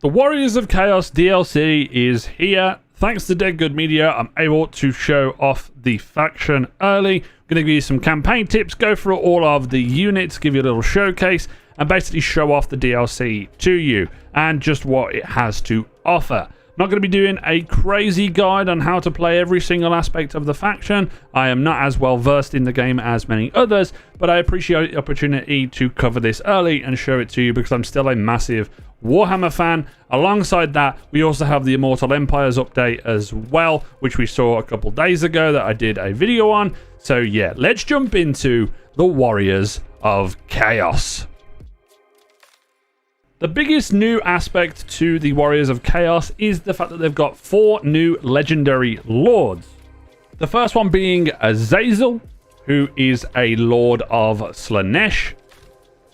The Warriors of Chaos DLC is here. Thanks to DeadgoodMedia, I'm able to show off the faction early. I'm going to give you some campaign tips, go through all of the units, give you a little showcase, and basically show off the DLC to you and just what it has to offer. I'm not going to be doing a crazy guide on how to play every single aspect of the faction. I am not as well versed in the game as many others, but I appreciate the opportunity to cover this early and show it to you because I'm still a massive Warhammer fan. Alongside that, we also have the Immortal Empires update as well, which we saw a couple days ago that I did a video on. So yeah, let's jump into the Warriors of Chaos. The biggest new aspect to the Warriors of Chaos is the fact that they've got 4 new legendary lords. The first one being Azazel, who is a lord of Slaanesh.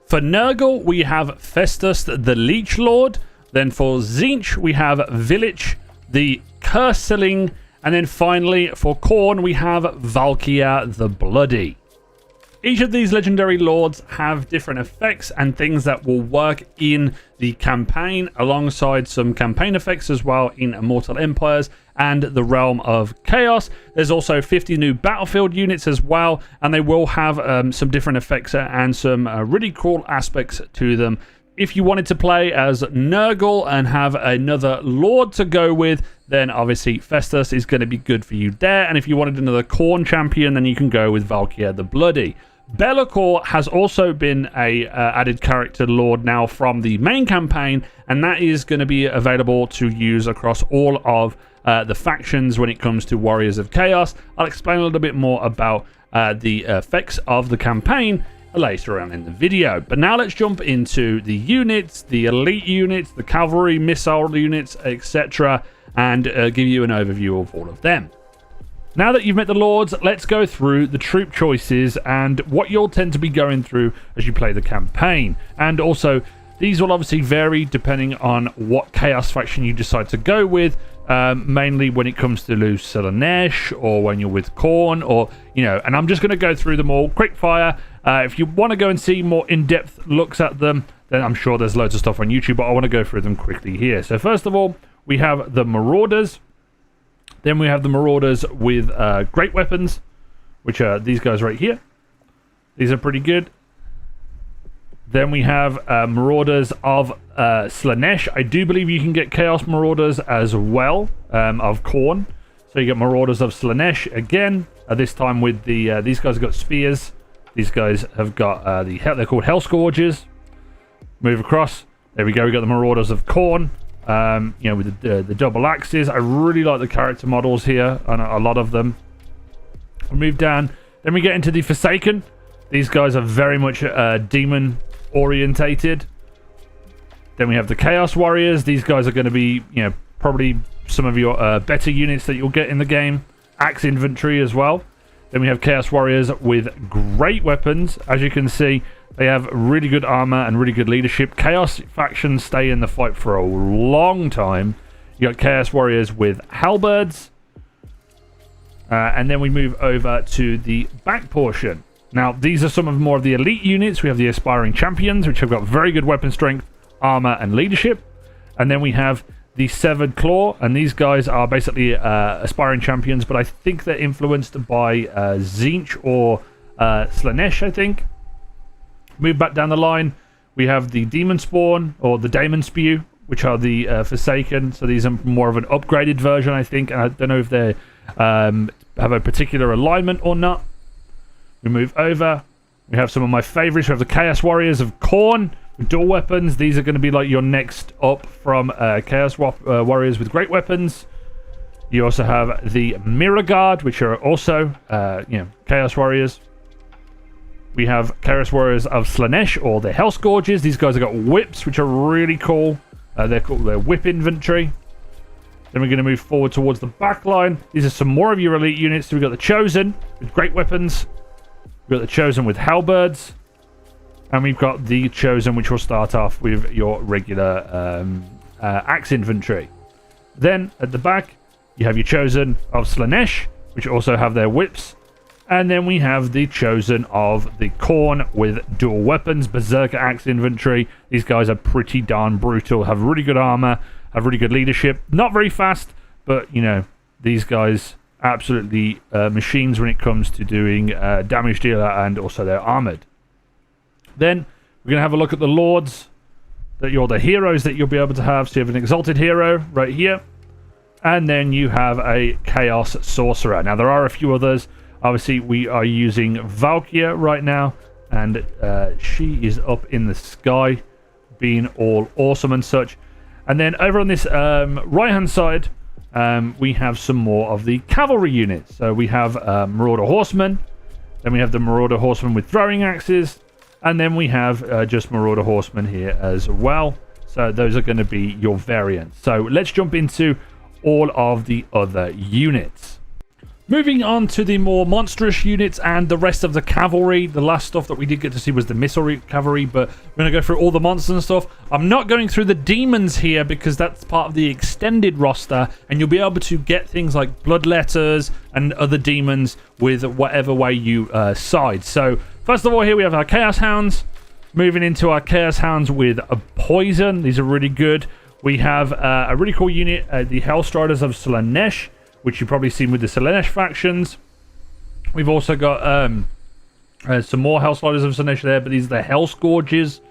For Nurgle, we have Festus, the Leech Lord. Then for Tzeentch, we have Village, the Curseling. And then finally, for Khorne, we have Valkyr, the Bloody. Each of these legendary lords have different effects and things that will work in the campaign, alongside some campaign effects as well in Immortal Empires and the Realm of Chaos. There's also 50 new battlefield units as well, and they will have some different effects and some really cool aspects to them. If you wanted to play as Nurgle and have another lord to go with, then obviously Festus is going to be good for you there. And if you wanted another Khorne champion, then you can go with Valkyr the Bloody. Be'lakor has also been a added character lord now from the main campaign, and that is going to be available to use across all of the factions when it comes to Warriors of Chaos. I'll explain a little bit more about the effects of the campaign later on in the video. But now let's jump into the units, the elite units, the cavalry, missile units, etc., and give you an overview of all of them. Now that you've met the lords, let's go through the troop choices and what you'll tend to be going through as you play the campaign. And also, these will obviously vary depending on what Chaos faction you decide to go with, mainly when it comes to Slaanesh or when you're with Khorne, or, you know, and I'm just going to go through them all quick fire. If you want to go and see more in-depth looks at them, then I'm sure there's loads of stuff on YouTube, but I want to go through them quickly here. So first of all, we have the Marauders. Then we have the Marauders with great weapons, which are these guys right here. These are pretty good. Then we have Marauders of Slaanesh. I do believe you can get Chaos Marauders as well, of Khorne. So you get Marauders of Slaanesh again. This time with the these guys have got spears. These guys have got they're called Hell Scourges. Move across. There we go. We got the Marauders of Khorne. You know, with the double axes. I really like the character models here, and a lot of them. We move down. Then we get into the Forsaken. These guys are very much demon orientated. Then we have the Chaos Warriors. These guys are going to be, you know, probably some of your better units that you'll get in the game. Axe infantry as well. Then we have Chaos Warriors with great weapons. As you can see, they have really good armor and really good leadership. Chaos factions stay in the fight for a long time. You got Chaos Warriors with halberds. And then we move over to the back portion. Now, these are some of more of the elite units. We have the Aspiring Champions, which have got very good weapon strength, armor, and leadership. And then we have the Severed Claw, and these guys are basically Aspiring Champions, but I think they're influenced by Tzeentch or Slaanesh, I think. Move back down the line, we have the Demon Spawn, or the Daemon Spew, which are the Forsaken. So these are more of an upgraded version, I think. And I don't know if they have a particular alignment or not. We move over. We have some of my favorites. We have the Chaos Warriors of Khorne with dual weapons. These are going to be like your next up from Chaos Warriors with great weapons. You also have the Mirror Guard, which are also you know, Chaos Warriors. We have Chaos Warriors of Slaanesh, or the Hell Scourges. These guys have got whips, which are really cool. They're called their whip infantry. Then we're going to move forward towards the back line. These are some more of your elite units. So we've got the Chosen with great weapons. We've got the Chosen with halberds. And we've got the Chosen, which will start off with your regular axe infantry. Then at the back, you have your Chosen of Slaanesh, which also have their whips. And then we have the Chosen of the Khorne with dual weapons, Berserker Axe infantry. These guys are pretty darn brutal, have really good armor, have really good leadership. Not very fast, but, you know, these guys absolutely machines when it comes to doing damage dealer, and also they're armored. Then we're going to have a look at the lords, that you're the heroes that you'll be able to have. So you have an exalted hero right here, and then you have a chaos sorcerer. Now there are a few others. Obviously we are using Valkyria right now, and she is up in the sky being all awesome and such. And then over on this right hand side, we have some more of the cavalry units. So we have Marauder Horsemen, then we have the Marauder Horsemen with throwing axes, and then we have just Marauder Horsemen here as well. So those are going to be your variants. So let's jump into all of the other units. Moving on to the more monstrous units and the rest of the cavalry. The last stuff that we did get to see was the missile cavalry, but we're going to go through all the monsters and stuff. I'm not going through the demons here because that's part of the extended roster, and you'll be able to get things like bloodletters and other demons with whatever way you side. So first of all, here we have our Chaos Hounds. Moving into our Chaos Hounds with a poison. These are really good. We have a really cool unit, the Hellstriders of Slaanesh, which you've probably seen with the Slaanesh factions. We've also got some more Hellstriders of Slaanesh there, but these are the Hellscourges.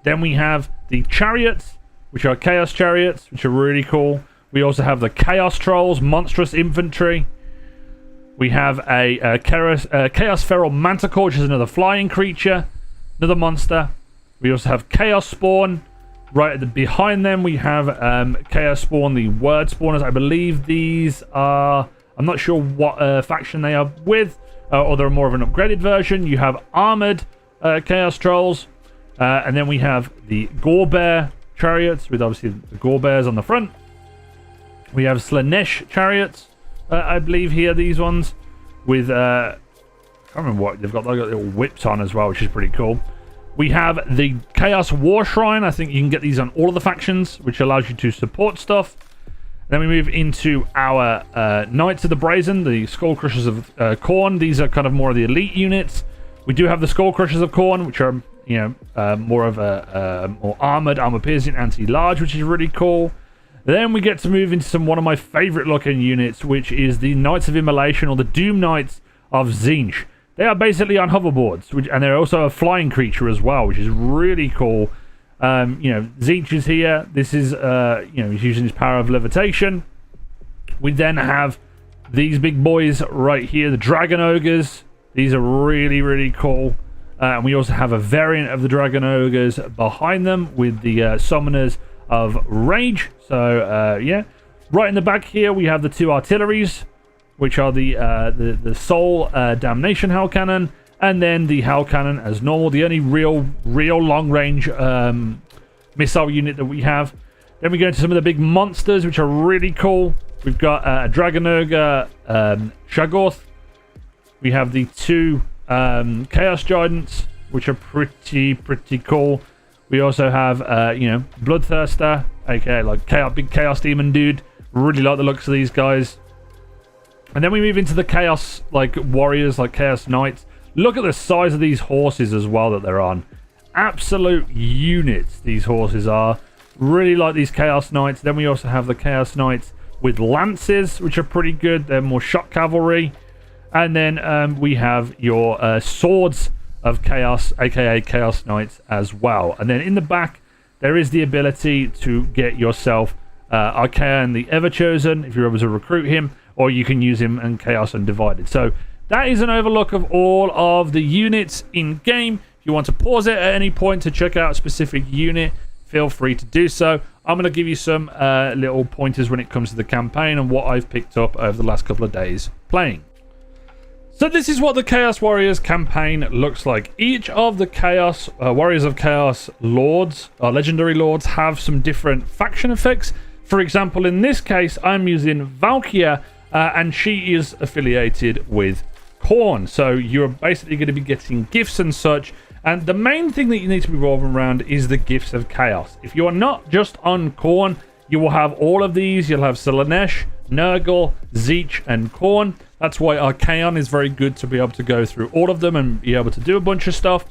Then we have the Chariots, which are Chaos Chariots, which are really cool. We also have the Chaos Trolls, Monstrous Infantry. We have a Chaos Feral Manticore, which is another flying creature, another monster. We also have Chaos Spawn. Right behind them, we have Chaos Spawn, the Word Spawners. I believe these are... I'm not sure what faction they are with, or they're more of an upgraded version. You have Armored Chaos Trolls, and then we have the Gore Bear Chariots, with obviously the Gore Bears on the front. We have Slaanesh Chariots, I believe here, these ones, with... I can't remember what... They've got little whips on as well, which is pretty cool. We have the Chaos War Shrine. I think you can get these on all of the factions, which allows you to support stuff. Then we move into our Knights of the Brazen, the Skull Crushers of Khorne. These are kind of more of the elite units. We do have the Skull Crushers of Khorne, which are, you know, more of a more armor-piercing, anti-large, which is really cool. Then we get to move into one of my favorite looking units, which is the Knights of Immolation, or the Doom Knights of Tzeentch. They are basically on hoverboards, and they're also a flying creature as well, which is really cool. You know, Tzeentch is here. This is, you know, he's using his power of levitation. We then have these big boys right here, the Dragon Ogres. These are really, really cool. And we also have a variant of the Dragon Ogres behind them with the Summoners of Rage. So, yeah. Right in the back here, we have the two artilleries, which are the Soul Damnation Hell Cannon, and then the Hell Cannon as normal, the only real long-range missile unit that we have. Then we go into some of the big monsters, which are really cool. We've got a Dragon Ogre Shaggoth. We have the two Chaos Giants, which are pretty cool. We also have, you know, Bloodthirster, aka like big Chaos Demon dude. Really like the looks of these guys. And then we move into the Chaos, like, warriors, like Chaos Knights. Look at the size of these horses as well that they're on. Absolute units, these horses are. Really like these Chaos Knights. Then we also have the Chaos Knights with lances, which are pretty good. They're more shock cavalry. And then we have your Swords of Chaos, aka Chaos Knights as well. And then in the back, there is the ability to get yourself Archaon the Everchosen, if you're able to recruit him, or you can use him in Chaos Undivided. So that is an overlook of all of the units in game. If you want to pause it at any point to check out a specific unit, feel free to do so. I'm going to give you some little pointers when it comes to the campaign and what I've picked up over the last couple of days playing. So this is what the Chaos Warriors campaign looks like. Each of the Chaos Warriors of Chaos Lords, or Legendary Lords, have some different faction effects. For example, in this case, I'm using Valkyria, and she is affiliated with Khorne. So you're basically going to be getting gifts and such. And the main thing that you need to be revolving around is the gifts of chaos. If you are not just on Khorne, you will have all of these. You'll have Slaanesh, Nurgle, Zeech, and Khorne. That's why Archaon is very good to be able to go through all of them and be able to do a bunch of stuff.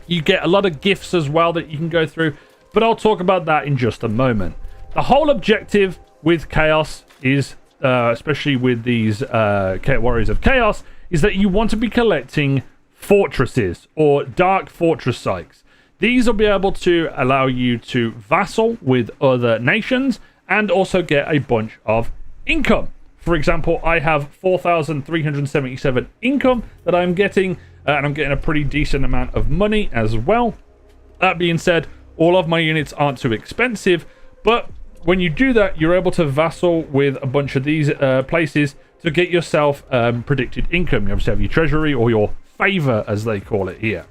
You get a lot of gifts as well that you can go through, but I'll talk about that in just a moment. The whole objective with Chaos is, especially with these Warriors of Chaos, is that you want to be collecting fortresses or dark fortress sites. These will be able to allow you to vassal with other nations and also get a bunch of income. For example, I have 4,377 income that I'm getting, and I'm getting a pretty decent amount of money as well. That being said, all of my units aren't too expensive, but when you do that, you're able to vassal with a bunch of these places to get yourself predicted income. You obviously have your treasury or your favor, as they call it here.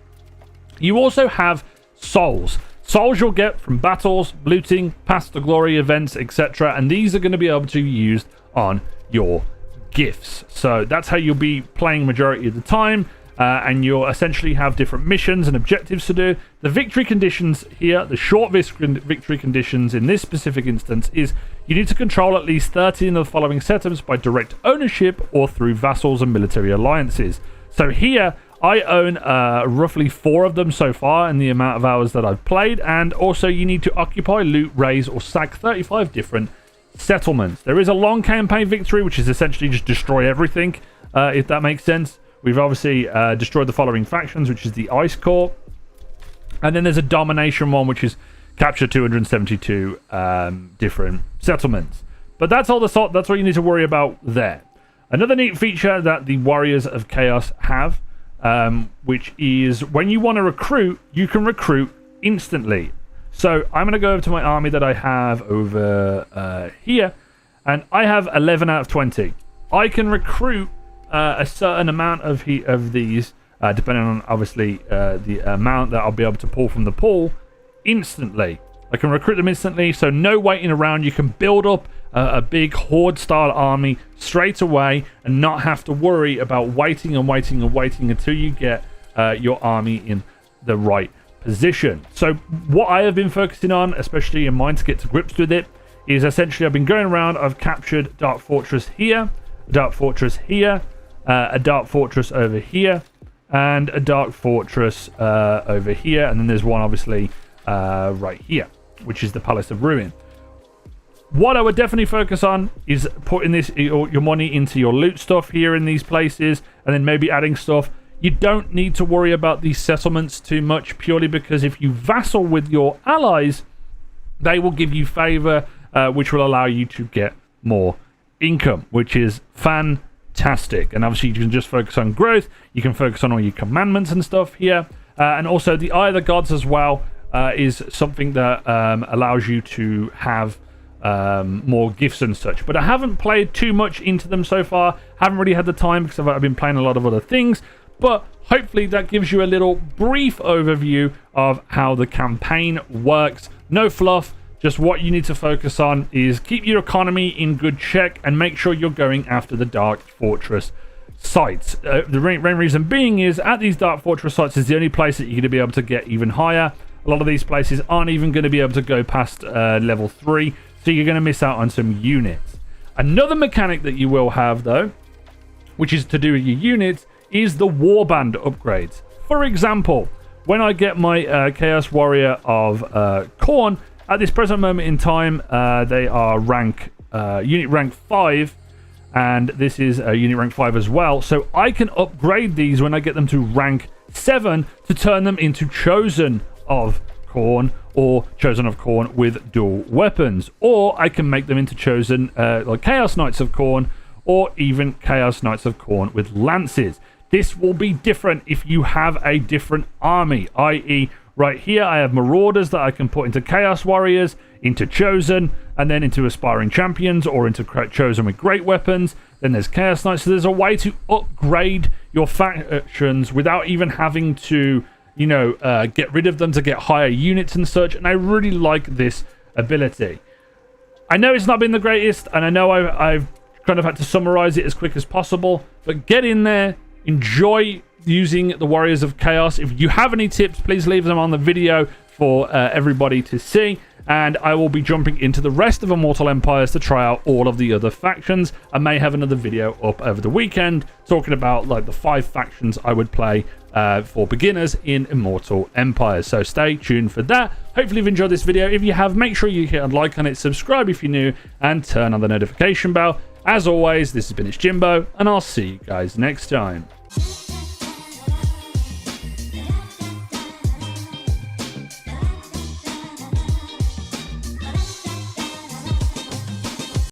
You also have souls. Souls you'll get from battles, looting, past the glory events, etc. And these are going to be able to be used on your gifts. So that's how you'll be playing majority of the time. And you'll essentially have different missions and objectives to do. The victory conditions here, the short victory conditions in this specific instance, is you need to control at least 13 of the following settlements by direct ownership or through vassals and military alliances. So here, I own roughly 4 of them so far in the amount of hours that I've played. And also you need to occupy, loot, raise, or sack 35 different settlements. There is a long campaign victory, which is essentially just destroy everything, if that makes sense. We've obviously destroyed the following factions, which is the Ice Corps. And then there's a domination one, which is capture 272 different settlements. But that's all that's what you need to worry about there. Another neat feature that the Warriors of Chaos have, which is when you want to recruit, you can recruit instantly. So I'm going to go over to my army that I have over here, and I have 11 out of 20. I can recruit a certain amount of these, depending on obviously the amount that I'll be able to pull from the pool, instantly. I can recruit them instantly, so no waiting around. You can build up a big horde-style army straight away and not have to worry about waiting until you get your army in the right position. So what I have been focusing on, especially in mine to get to grips with it, is essentially I've been going around. I've captured Dark Fortress here, a Dark Fortress here, a Dark Fortress over here, and a Dark Fortress over here, and then there's one obviously right here, which is the Palace of Ruin. What I would definitely focus on is putting your money into your loot stuff here in these places, and then maybe adding stuff. You don't need to worry about these settlements too much, purely because if you vassal with your allies, they will give you favor, which will allow you to get more income, which is fantastic. And obviously you can just focus on growth. You can focus on all your commandments and stuff here, and also the Eye of the Gods as well is something that allows you to have more gifts and such. But I haven't played too much into them so far. Haven't really had the time because I've been playing a lot of other things. But hopefully that gives you a little brief overview of how the campaign works. No fluff. Just what you need to focus on is keep your economy in good check and make sure you're going after the Dark Fortress sites. The main reason being is at these Dark Fortress sites is the only place that you're going to be able to get even higher. A lot of these places aren't even going to be able to go past level 3, so you're going to miss out on some units. Another mechanic that you will have, though, which is to do with your units, is the warband upgrades. For example, when I get my Chaos Warrior of Khorne, at this present moment in time, they are unit rank 5, and this is unit rank 5 as well. So I can upgrade these when I get them to rank 7 to turn them into Chosen of Khorne, or Chosen of Khorne with dual weapons, or I can make them into Chosen like Chaos Knights of Khorne, or even Chaos Knights of Khorne with lances. This will be different if you have a different army, i.e. right here I have Marauders that I can put into Chaos Warriors, into Chosen, and then into Aspiring Champions, or into Chosen with great weapons. Then there's Chaos Knights. So there's a way to upgrade your factions without even having to, you know, get rid of them to get higher units and such. And I really like this ability. I know it's not been the greatest, and I know I've kind of had to summarize it as quick as possible, but get in there, enjoy using the Warriors of Chaos. If you have any tips, please leave them on the video for everybody to see. and I will be jumping into the rest of Immortal Empires to try out all of the other factions. I may have another video up over the weekend talking about like the 5 factions I would play for beginners in Immortal Empires. So stay tuned for that. Hopefully you've enjoyed this video. If you have, make sure you hit a like on it, subscribe if you're new, and turn on the notification bell. As always, this has been Jimbo, and I'll see you guys next time.